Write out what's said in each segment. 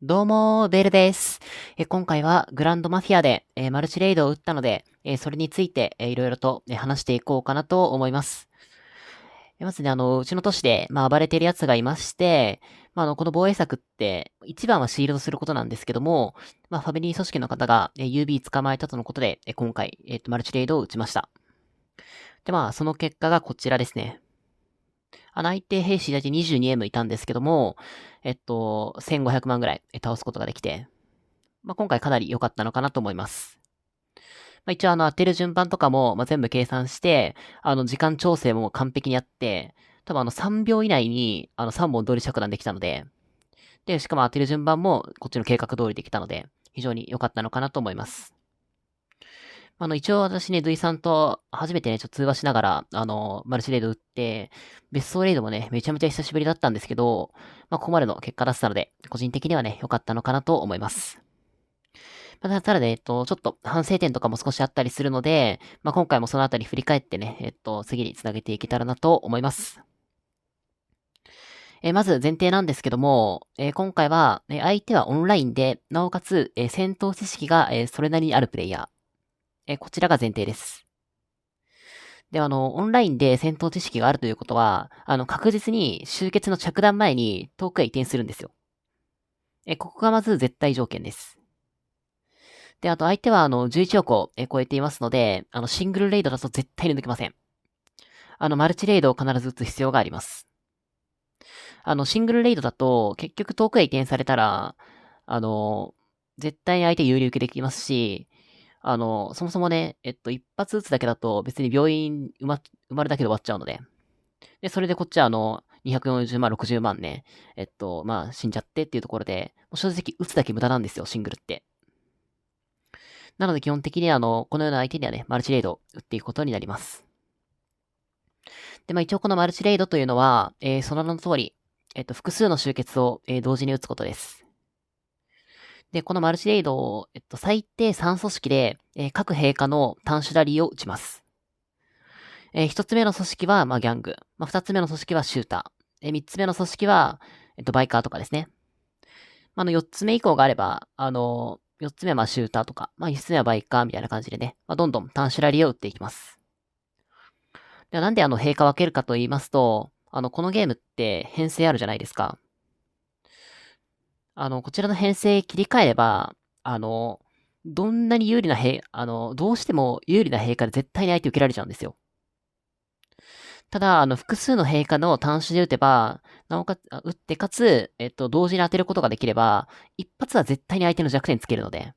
どうも、ベルです。今回はグランドマフィアで、マルチレイドを打ったので、それについて、いろいろと、話していこうかなと思います。まずね、うちの都市で、暴れてる奴がいまして、この防衛策って、一番はシールドすることなんですけども、ファミリー組織の方が、UB 捕まえたとのことで、今回、マルチレイドを打ちました。で、その結果がこちらですね。相手兵士だけ 22M いたんですけども、1500万ぐらい倒すことができて、今回かなり良かったのかなと思います。一応当てる順番とかも、全部計算して、時間調整も完璧にやって、多分3秒以内に、3本同時着弾できたので、で、しかも当てる順番も、こっちの計画通りできたので、非常に良かったのかなと思います。一応私ね、ドゥイさんと初めてね、ちょっと通話しながら、マルチレード打って、別荘レードもね、めちゃめちゃ久しぶりだったんですけど、ここまでの結果出せたので、個人的にはね、良かったのかなと思います。ただね、ちょっと反省点とかも少しあったりするので、今回もそのあたり振り返ってね、次に繋げていけたらなと思います。まず前提なんですけども、今回は、相手はオンラインで、なおかつ、戦闘知識が、それなりにあるプレイヤー。こちらが前提です。で、オンラインで戦闘知識があるということは、確実に終結の着弾前に遠くへ移転するんですよ。ここがまず絶対条件です。で、あと相手は11億を超えていますので、シングルレイドだと絶対に抜けません。マルチレイドを必ず打つ必要があります。シングルレイドだと、結局遠くへ移転されたら、あの、絶対に相手有利受けできますし、そもそもね、一発撃つだけだと別に病院埋まるだけで終わっちゃうので、で、それでこっちは240万、60万ね、死んじゃってっていうところで、もう正直撃つだけ無駄なんですよ、シングルって。なので基本的にこのような相手にはね、マルチレイドを打っていくことになります。で、一応このマルチレイドというのは、その名の通り、複数の集結を、同時に打つことです。で、このマルチレイドを、最低3組織で、各兵科の単種ラリーを打ちます。一つ目の組織は、ギャング。二つ目の組織はシューター。三つ目の組織は、バイカーとかですね。四つ目以降があれば、四つ目はシューターとか、五つ目はバイカーみたいな感じでね、どんどん単種ラリーを打っていきます。ではなんで陛下分けるかと言いますと、このゲームって編成あるじゃないですか。こちらの編成切り替えれば、どんなに有利などうしても有利な陛下で絶対に相手受けられちゃうんですよ。ただ、複数の陛下の単種で打てば、なおかつ、打ってかつ、同時に当てることができれば、一発は絶対に相手の弱点つけるので、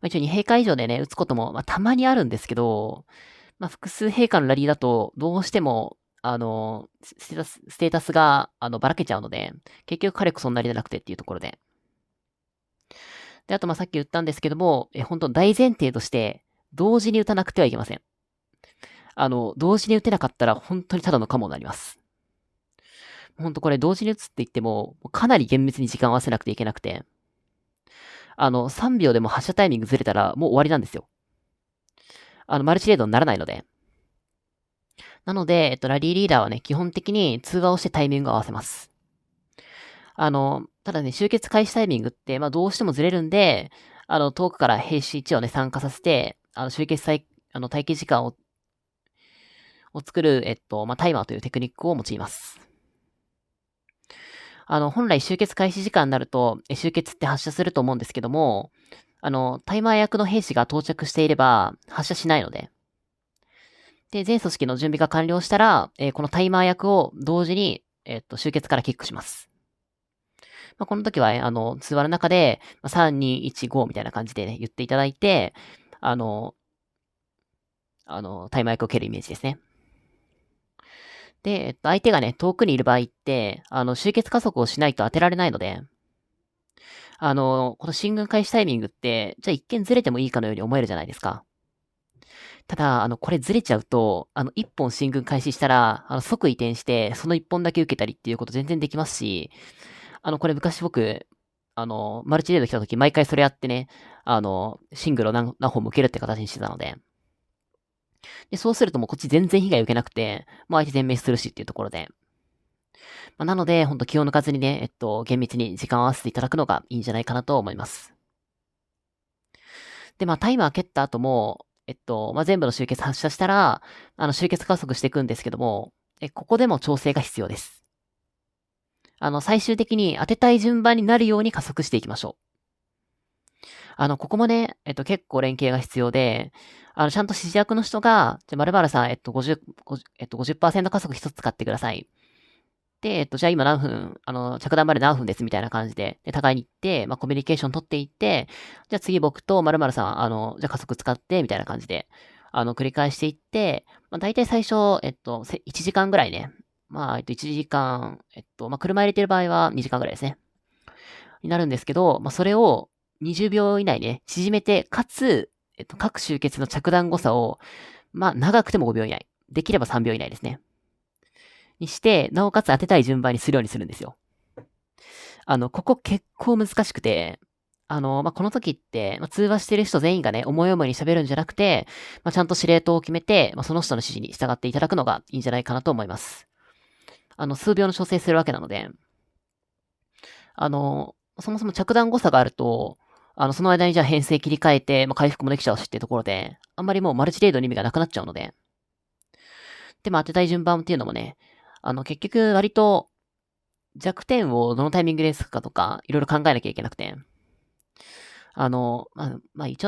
一応2陛下以上でね、打つことも、たまにあるんですけど、複数陛下のラリーだと、どうしても、ステータスが、ばらけちゃうので、結局火力そんなに出なくてっていうところで。で、あと、さっき言ったんですけども、本当大前提として、同時に打たなくてはいけません。同時に打てなかったら、本当にただのカモになります。本当これ同時に打つって言っても、かなり厳密に時間を合わせなくていけなくて、3秒でも発射タイミングずれたら、もう終わりなんですよ。マルチレードにならないので。なので、ラリーリーダーはね、基本的に通話をしてタイミングを合わせます。ただね、集結開始タイミングって、どうしてもずれるんで、遠くから兵士1をね、参加させて、集結待機時間を作る、タイマーというテクニックを用います。本来集結開始時間になると、集結って発射すると思うんですけども、タイマー役の兵士が到着していれば、発射しないので。で、全組織の準備が完了したら、このタイマー役を同時に、集結からキックします。この時は、通話の中で、3、2、1、5みたいな感じで、ね、言っていただいて、あの、タイマー役を蹴るイメージですね。で、相手がね、遠くにいる場合って、集結加速をしないと当てられないので、この進軍開始タイミングって、じゃあ一見ずれてもいいかのように思えるじゃないですか。ただ、これずれちゃうと、一本進軍開始したら、即移転して、その一本だけ受けたりっていうこと全然できますし、これ昔僕、マルチレード来た時毎回それやってね、シングルを何本も受けるって形にしてたので、で、そうするともうこっち全然被害受けなくて、もう相手全滅するしっていうところで、なので、ほんと気を抜かずにね、厳密に時間を合わせていただくのがいいんじゃないかなと思います。で、タイマー蹴った後も、全部の集結発射したら、集結加速していくんですけども、ここでも調整が必要です。最終的に当てたい順番になるように加速していきましょう。ここもね、結構連携が必要で、ちゃんと指示役の人が、〇〇さん、50%加速一つ使ってください。で、じゃあ今何分、着弾まで何分ですみたいな感じで、互いに行って、コミュニケーション取っていって、じゃあ次僕と〇〇さん、じゃあ加速使って、みたいな感じで、繰り返していって、大体最初、1時間ぐらいね。1時間、車入れてる場合は2時間ぐらいですね。になるんですけど、それを20秒以内ね、縮めて、かつ、各集結の着弾誤差を、長くても5秒以内。できれば3秒以内ですね。にして、なおかつ当てたい順番にするようにするんですよ。ここ結構難しくて、この時って、通話してる人全員がね、思い思いに喋るんじゃなくて、ちゃんと司令塔を決めて、その人の指示に従っていただくのがいいんじゃないかなと思います。数秒の調整するわけなので、そもそも着弾誤差があると、その間にじゃあ編成切り替えて、回復もできちゃうしっていうところで、あんまりもうマルチレードの意味がなくなっちゃうので。で、当てたい順番っていうのもね、結局割と弱点をどのタイミングでつくかとか、いろいろ考えなきゃいけなくて。一応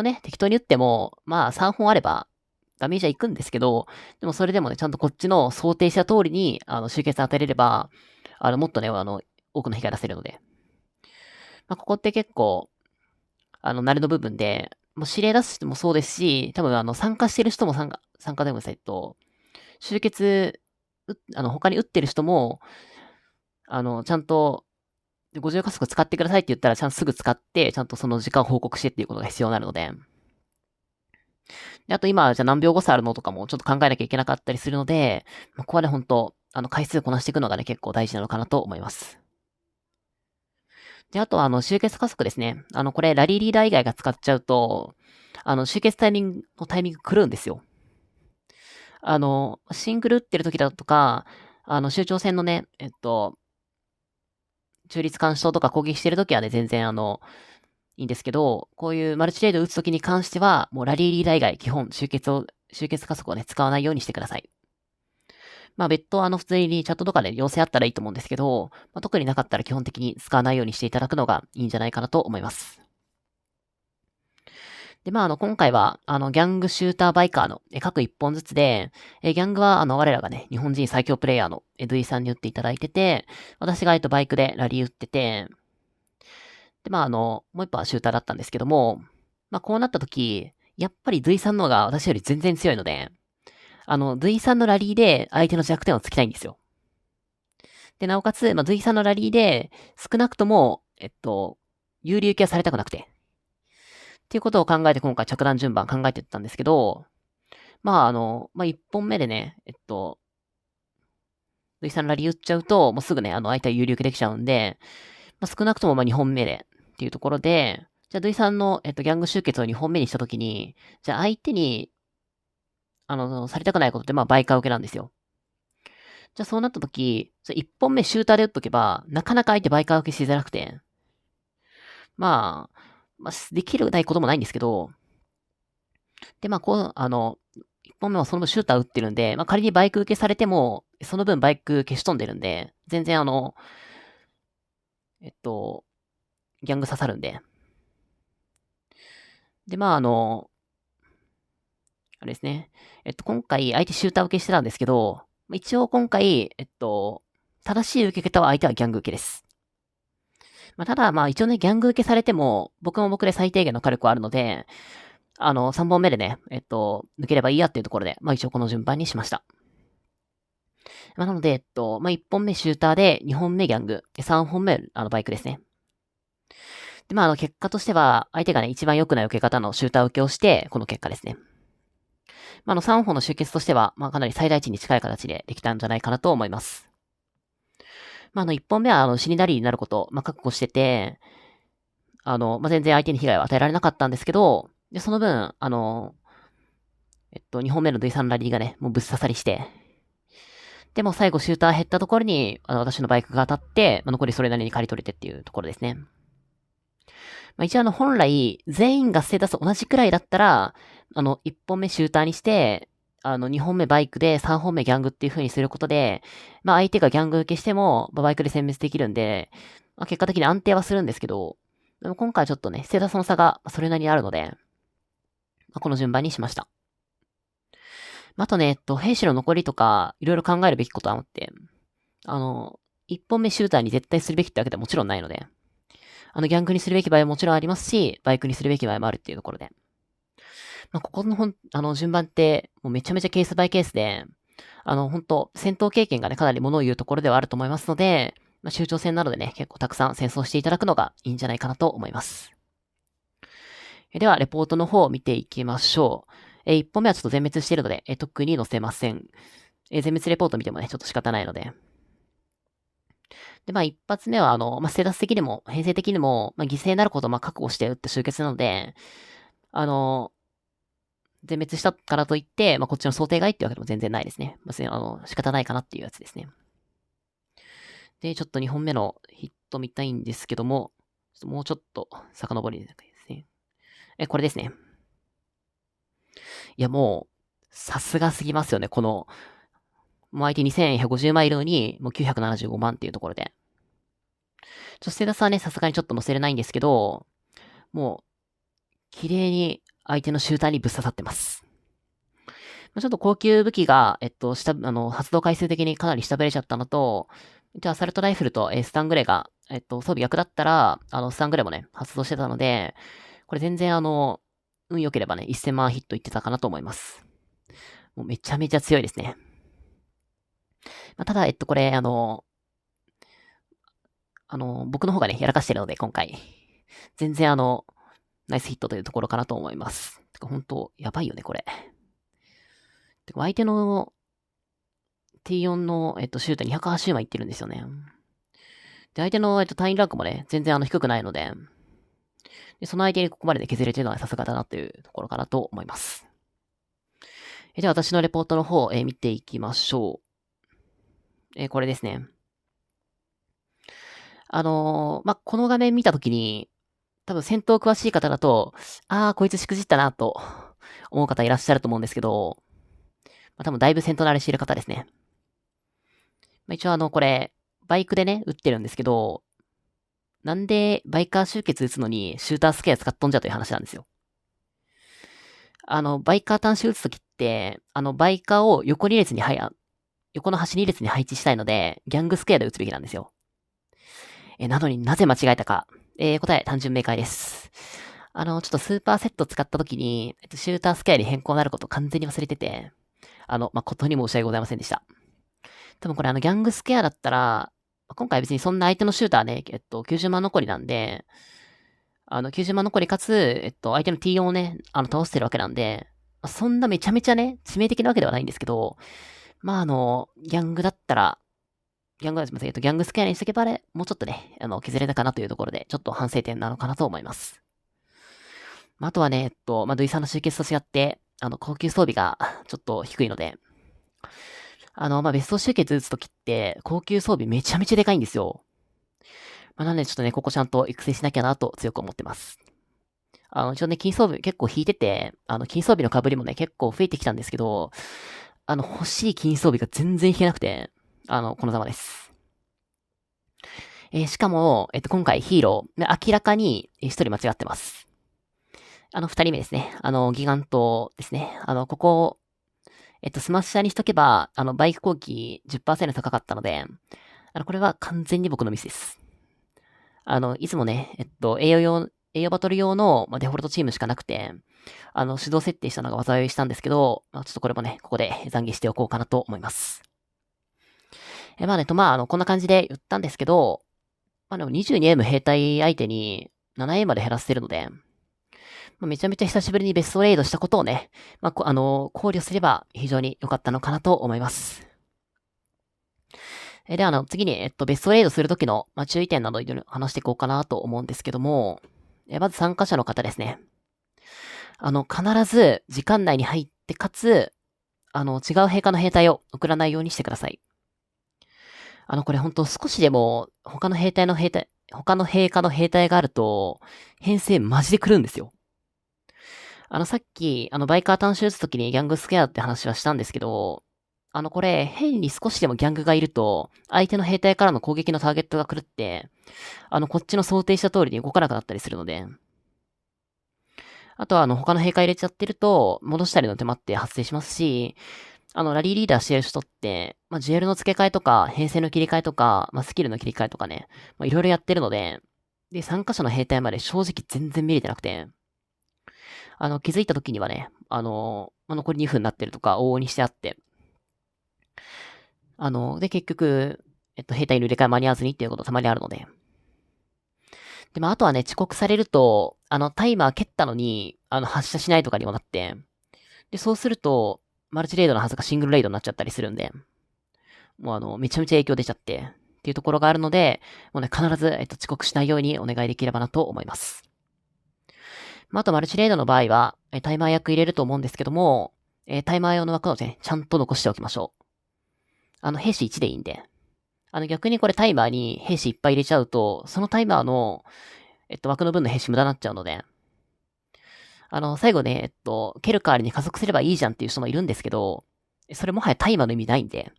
ね、適当に打っても、3本あれば、ダメージは行くんですけど、でもそれでもね、ちゃんとこっちの想定した通りに、集結当てれれば、もっとね、多くの被害出せるので。ここって結構、慣れの部分で、もう指令出す人もそうですし、多分参加してる人も参加でもです集結、他に打ってる人も、ちゃんと、50加速使ってくださいって言ったら、ちゃんとすぐ使って、ちゃんとその時間を報告してっていうことが必要になるので。であと今、じゃあ何秒誤差あるのとかもちょっと考えなきゃいけなかったりするので、ここはね、本当回数こなしていくのがね、結構大事なのかなと思います。で、あと集結加速ですね。これ、ラリーリーダー以外が使っちゃうと、集結タイミング狂うんですよ。シングル打ってる時だとか、周長戦のね、中立干渉とか攻撃してる時はね、全然いいんですけど、こういうマルチレード打つ時に関しては、もうラリーリーダー以外、基本集結加速をね、使わないようにしてください。別途普通にチャットとかで要請あったらいいと思うんですけど、特になかったら基本的に使わないようにしていただくのがいいんじゃないかなと思います。で、今回は、ギャング、シューター、バイカーの、各一本ずつで、ギャングは、我らがね、日本人最強プレイヤーの、ドゥイさんに打っていただいてて、私が、バイクでラリー打ってて、で、もう一本はシューターだったんですけども、こうなった時、やっぱりドゥイさんの方が私より全然強いので、ドゥイさんのラリーで相手の弱点をつきたいんですよ。で、なおかつ、ドゥイさんのラリーで、少なくとも、有利受けはされたくなくて。っていうことを考えて今回着弾順番考えてったんですけど、一本目でね、ドゥイさんラリー打っちゃうと、もうすぐね、相手は有利受けできちゃうんで、少なくとも2本目で、っていうところで、じゃあ、ドゥイさんの、ギャング集結を2本目にしたときに、じゃあ、相手に、されたくないことって、バイカー受けなんですよ。じゃあ、そうなったとき、1本目シューターで打っとけば、なかなか相手バイカー受けしづらくて、できるないこともないんですけど、で、1本目はその分シューター打ってるんで、仮にバイク受けされても、その分バイク消し飛んでるんで、全然ギャング刺さるんで。で、あれですね。今回相手シューター受けしてたんですけど、一応今回、正しい受け方は相手はギャング受けです。ただ、一応ね、ギャング受けされても、僕も僕で最低限の火力はあるので、3本目でね、抜ければいいやっていうところで、一応この順番にしました。なので、1本目シューターで、2本目ギャング、3本目、バイクですね。で、結果としては、相手がね、一番良くない受け方のシューター受けをして、この結果ですね。3本の集結としては、かなり最大値に近い形でできたんじゃないかなと思います。1本目は、死になりになること、覚悟してて、全然相手に被害は与えられなかったんですけど、で、その分、2本目の V3 ラリーがね、もうぶっ刺さりして、でも最後シューター減ったところに、私のバイクが当たって、残りそれなりに刈り取れてっていうところですね。一応本来、全員がステータス同じくらいだったら、1本目シューターにして、2本目バイクで3本目ギャングっていう風にすることで、相手がギャング受けしても、バイクで殲滅できるんで、結果的に安定はするんですけど、でも今回ちょっとね、ステータスの差がそれなりにあるので、この順番にしました。あとね、兵士の残りとか、いろいろ考えるべきことはあって、1本目シューターに絶対するべきってわけではもちろんないので、ギャングにするべき場合はもちろんありますし、バイクにするべき場合もあるっていうところで。ここの順番って、もうめちゃめちゃケースバイケースで、本当戦闘経験がね、かなり物を言うところではあると思いますので、州長戦などでね、結構たくさん戦争していただくのがいいんじゃないかなと思います。では、レポートの方を見ていきましょう。1本目はちょっと全滅しているので、特に載せません。全滅レポート見てもね、ちょっと仕方ないので。で、一発目は、ステータス的にも、編成的にも、犠牲になることを覚悟して撃って終結なので、全滅したからといって、こっちの想定外っていうわけでも全然ないですね。仕方ないかなっていうやつですね。で、ちょっと2本目のヒット見たいんですけども、もうちょっと遡りですね。これですね。いや、もう、さすがすぎますよね。もう相手2150万いるのに、もう975万っていうところで。ステータスはね、さすがにちょっと載せれないんですけど、もう、綺麗に相手のシューターにぶっ刺さってます。ちょっと高級武器が、発動回数的にかなり下振れちゃったのと、アサルトライフルと、スタングレが、装備逆だったら、スタングレもね、発動してたので、これ全然運良ければね、1000万ヒットいってたかなと思います。もうめちゃめちゃ強いですね。ただ、これ、僕の方がね、やらかしてるので、今回。全然ナイスヒットというところかなと思います。てか、本当やばいよね、これ。てか、相手の T4 の、シュート280万いってるんですよね。で、相手の、単位ランクもね、全然低くないので、でその相手にここまでで削れてるのはさすがだなというところかなと思います。では、私のレポートの方、見ていきましょう。これですね。この画面見たときに、多分戦闘詳しい方だと、こいつしくじったなと思う方いらっしゃると思うんですけど、多分だいぶ戦闘慣れしている方ですね。一応これ、バイクでね、撃ってるんですけど、なんでバイカー集結撃つのにシュータースケア使っとんじゃという話なんですよ。バイカー単種撃つときって、バイカーを横の端2列に配置したいので、ギャングスケアで撃つべきなんですよ。なのになぜ間違えたか。答え単純明快です。ちょっとスーパーセット使った時に、シュータースケアに変更になることを完全に忘れてて、誠に申し訳ございませんでした。多分これギャングスケアだったら、今回別にそんな相手のシューターね、90万残りなんで、90万残りかつ、相手の T4 をね、倒してるわけなんで、そんなめちゃめちゃね、致命的なわけではないんですけど、ギャングだったら、ギャングスケアにしとけばね、もうちょっとね、削れたかなというところで、ちょっと反省点なのかなと思います。あとはね、ドイさんの集結と違って、高級装備がちょっと低いので、別荘集結打つときって、高級装備めちゃめちゃでかいんですよ。なんでちょっとね、ここちゃんと育成しなきゃなと強く思ってます。一応ね、金装備結構引いてて、金装備の被りもね、結構増えてきたんですけど、欲しい金装備が全然引けなくて、このざまです。しかも、今回ヒーロー、明らかに一人間違ってます。二人目ですね。ギガントですね。ここ、スマッシャーにしとけば、バイク攻撃 10% 高かったので、これは完全に僕のミスです。いつもね、栄養バトル用の、デフォルトチームしかなくて、手動設定したのが技酔いしたんですけど、ちょっとこれもね、ここで懺悔しておこうかなと思います。こんな感じで言ったんですけど、でも 22M 兵隊相手に 7A まで減らせてるので、めちゃめちゃ久しぶりにベストレイドしたことをね、考慮すれば非常に良かったのかなと思います。で、次に、ベストレイドするときの、注意点などいろいろ話していこうかなと思うんですけども、まず参加者の方ですね。必ず時間内に入って、かつ、違う兵科の兵隊を送らないようにしてください。これほんと少しでも、他の陛下の兵隊があると、編成マジで来るんですよ。さっき、バイカー単種打つときにギャングスケアって話はしたんですけど、これ、変に少しでもギャングがいると、相手の兵隊からの攻撃のターゲットが狂って、こっちの想定した通りに動かなくなったりするので、あとは、他の兵隊入れちゃってると、戻したりの手間って発生しますし、ラリーリーダーしてる人って、ジュエルの付け替えとか、編成の切り替えとか、スキルの切り替えとかね、いろいろやってるので、で、参加者の兵隊まで正直全然見れてなくて、気づいた時にはね、残り2分になってるとか、往々にしてあって、で、結局、兵隊の入れ替え間に合わずにっていうことたまにあるので。で、あとはね、遅刻されると、タイマー蹴ったのに、発射しないとかにもなって、で、そうすると、マルチレイドのはずがシングルレイドになっちゃったりするんで、もうめちゃめちゃ影響出ちゃって、っていうところがあるので、もうね、必ず、遅刻しないようにお願いできればなと思います。あと、マルチレイドの場合は、タイマー役入れると思うんですけども、タイマー用の枠をね、ちゃんと残しておきましょう。兵士1でいいんで。逆にこれタイマーに兵士いっぱい入れちゃうと、そのタイマーの、枠の分の兵士無駄になっちゃうので、最後ね、蹴る代わりに加速すればいいじゃんっていう人もいるんですけど、それもはやタイマーの意味ないんで、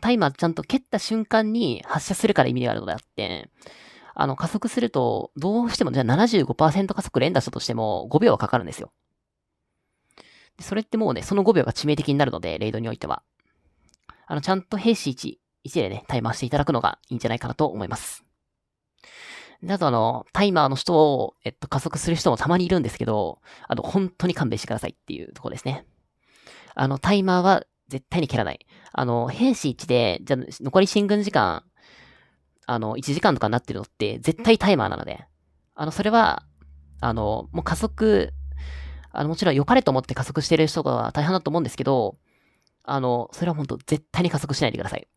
タイマーちゃんと蹴った瞬間に発射するから意味があるのであって、加速すると、どうしても、じゃあ75%加速連打したとしても5秒はかかるんですよ。でそれってもうね、その5秒が致命的になるので、レイドにおいては。ちゃんと兵士1でね、タイマーしていただくのがいいんじゃないかなと思います。で、あとタイマーの人を、加速する人もたまにいるんですけど、本当に勘弁してくださいっていうところですね。タイマーは絶対に蹴らない。兵士1で、じゃあ、残り進軍時間、1時間とかになってるのって、絶対タイマーなので、それは、もう加速、もちろん良かれと思って加速してる人が大半だと思うんですけど、それは本当絶対に加速しないでください。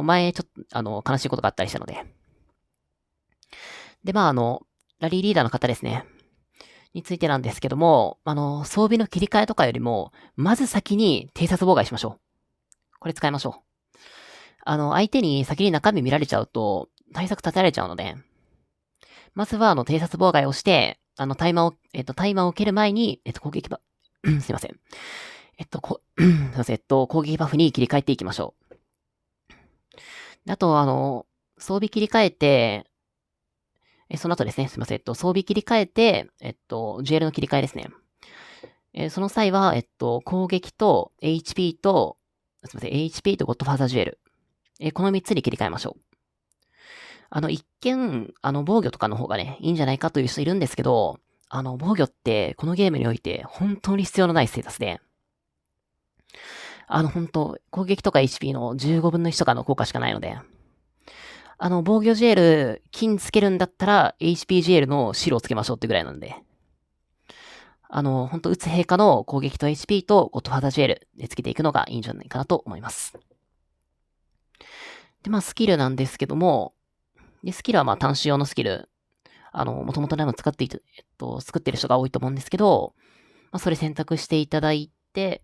前、ちょっと、悲しいことがあったりしたので。で、ラリーリーダーの方ですね。についてなんですけども、装備の切り替えとかよりも、まず先に偵察妨害しましょう。これ使いましょう。相手に先に中身見られちゃうと、対策立てられちゃうので、まずは、偵察妨害をして、タイマーを受ける前に、攻撃すいません。すいません、攻撃バフに切り替えていきましょう。あと、装備切り替えて、その後ですね、すいません、装備切り替えて、ジュエルの切り替えですね。その際は、攻撃と HP と、すいません、HP とゴッドファーザージュエル。この3つに切り替えましょう。一見、防御とかの方がね、いいんじゃないかという人いるんですけど、防御って、このゲームにおいて、本当に必要のないステータスで、本当攻撃とか HP の15分の1とかの効果しかないので、防御ジェル、金つけるんだったら、HP ジェルの白をつけましょうってぐらいなんで。打つ陛下の攻撃と HP とゴッドファーザージュエルでつけていくのがいいんじゃないかなと思います。で、スキルなんですけども、で、スキルは単種用のスキル。もともとでも使っていて、作ってる人が多いと思うんですけど、それ選択していただいて、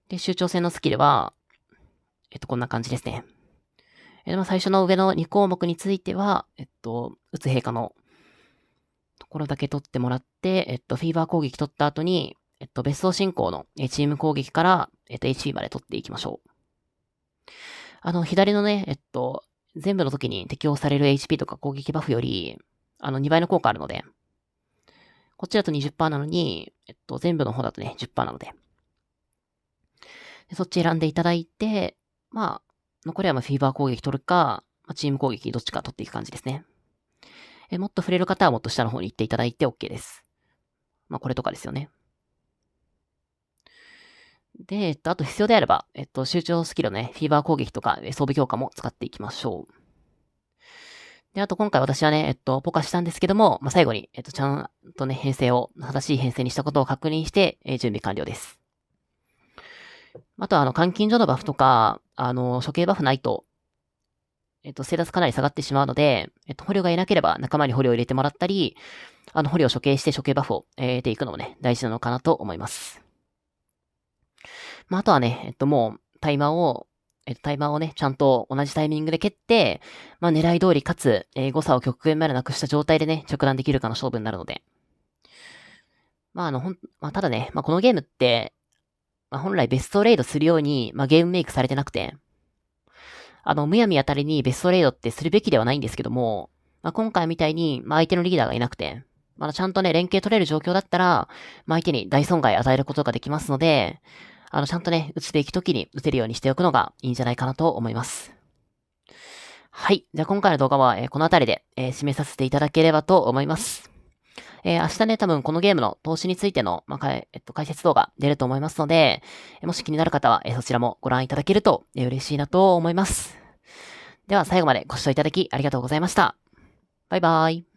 で、周長戦のスキルは、こんな感じですね。最初の上の2項目については、打つ陛下のところだけ取ってもらって、フィーバー攻撃取った後に、別荘進行のチーム攻撃から、HP まで取っていきましょう。左のね、全部の時に適用される HP とか攻撃バフより、2倍の効果あるので、こっちだと 20% なのに、全部の方だとね、10% なので。でそっち選んでいただいて、残りはフィーバー攻撃取るか、チーム攻撃どっちか取っていく感じですね。もっと触れる方はもっと下の方に行っていただいて OK です。これとかですよね。で、あと必要であれば、集中スキルのね、フィーバー攻撃とか、装備強化も使っていきましょう。で、あと今回私はね、ポカしたんですけども、最後に、ちゃんとね、編成を、正しい編成にしたことを確認して、準備完了です。あとは監禁所のバフとか、処刑バフないと、ステータスかなり下がってしまうので、捕虜がいなければ仲間に捕虜を入れてもらったり、捕虜を処刑して処刑バフを得ていくのもね、大事なのかなと思います。あとはね、もう、タイマーをね、ちゃんと同じタイミングで蹴って、狙い通りかつ、誤差を極限までなくした状態でね、着弾できるかの勝負になるので。ただね、このゲームって、本来ベストレイドするように、ゲームメイクされてなくて、むやみあたりにベストレイドってするべきではないんですけども、今回みたいに、相手のリーダーがいなくて、ちゃんとね、連携取れる状況だったら、相手に大損害与えることができますので、ちゃんとね、撃っていくときに撃てるようにしておくのがいいんじゃないかなと思います。はい。じゃあ今回の動画は、この辺りで、締めさせていただければと思います。明日ね、多分このゲームの投資についての、解説動画出ると思いますので、もし気になる方は、そちらもご覧いただけると、嬉しいなと思います。では最後までご視聴いただきありがとうございました。バイバーイ。